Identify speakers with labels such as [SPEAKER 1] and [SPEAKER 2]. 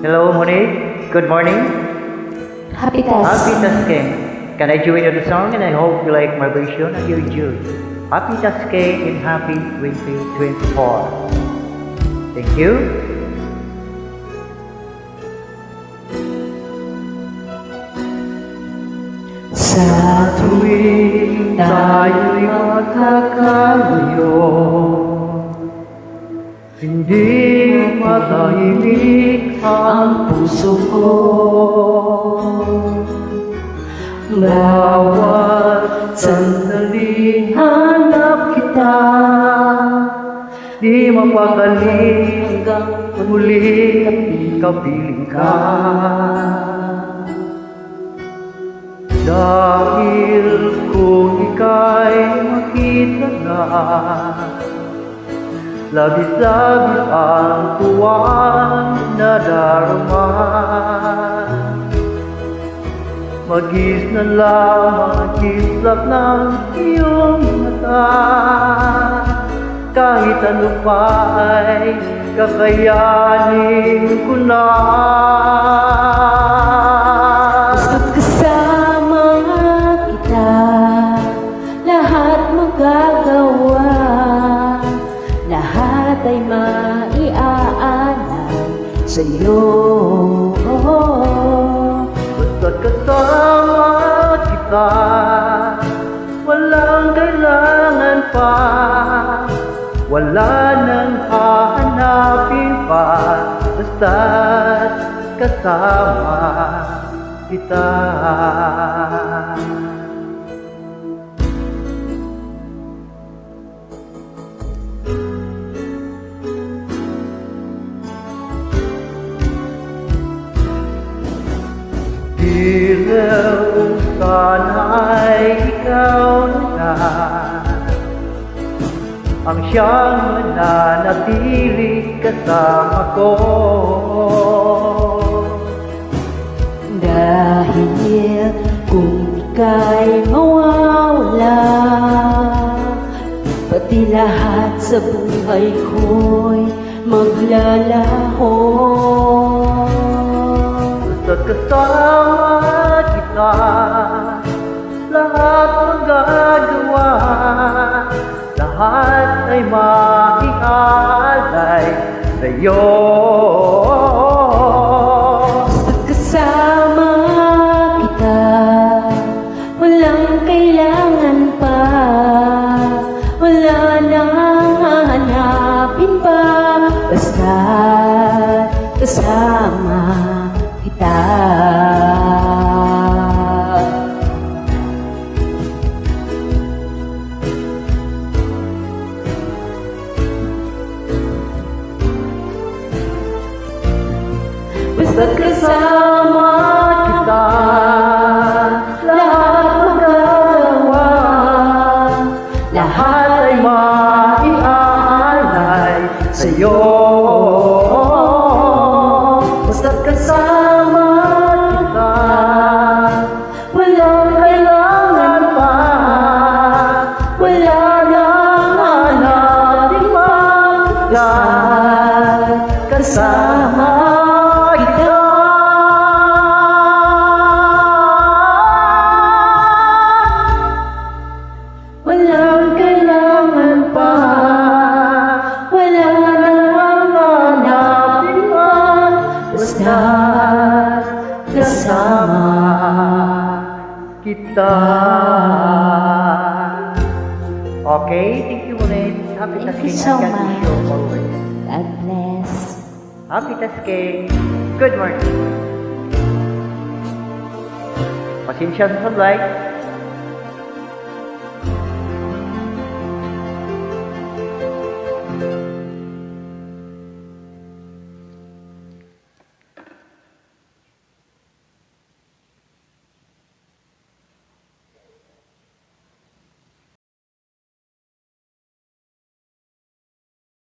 [SPEAKER 1] Hello, Monique. Good morning.
[SPEAKER 2] Happy
[SPEAKER 1] Happy
[SPEAKER 2] Test.
[SPEAKER 1] Tasking. Can I join you the song and I hope you like my version and you enjoy. Happy Tasking and Happy 2024. Thank you.
[SPEAKER 2] Sa
[SPEAKER 1] Tuwing tayo'y magkakaluyo, hindi matahimik ang puso ko. Bawat sandali hanap kita, di mapakali hanggang muli kapiling ka. Dahil kung ika'y makita na, labis-labis ang tuwang nadarama. Magis na lamang kislap ng iyong mata, kahit ano pa ay kakayanin ko na.
[SPEAKER 2] basta't kasama kita, lahat magagawa, lahat ay maiaalay sa'yo.
[SPEAKER 1] Basta't kasama kita, walang kailangan pa, wala nang hahanapin pa. Basta't kasama kita. Dilaw sana'y ikaw na ang siyang mananatili kasama ko.
[SPEAKER 2] Dahil kung ika'y mawawala, pati lahat sa buhay ko'y maglalaho.
[SPEAKER 1] Basta't kasama kita, lahat magagawa, lahat ay maialay sa'yo.
[SPEAKER 2] Basta't kasama kita, walang kailangan pa, wala nang hahanapin pa. Basta't kasama kita.
[SPEAKER 1] Basta't kasama kita, lahat magagawa, lahat ay maiaalay sa'yo. Basta't kasama kita, walang kailangan pa, wala nang hanapin pa. Basta't kasama kita.
[SPEAKER 2] Walang kailangan pa, wala nang hanapin pa. Basta't kasama
[SPEAKER 1] kita. Okay, thank you ulit. Happy
[SPEAKER 2] Thank
[SPEAKER 1] tasking.
[SPEAKER 2] you so
[SPEAKER 1] God bless you
[SPEAKER 2] much.
[SPEAKER 1] always.
[SPEAKER 2] God bless.
[SPEAKER 1] Happy tasking. Good morning. Pasensya sa sunlight.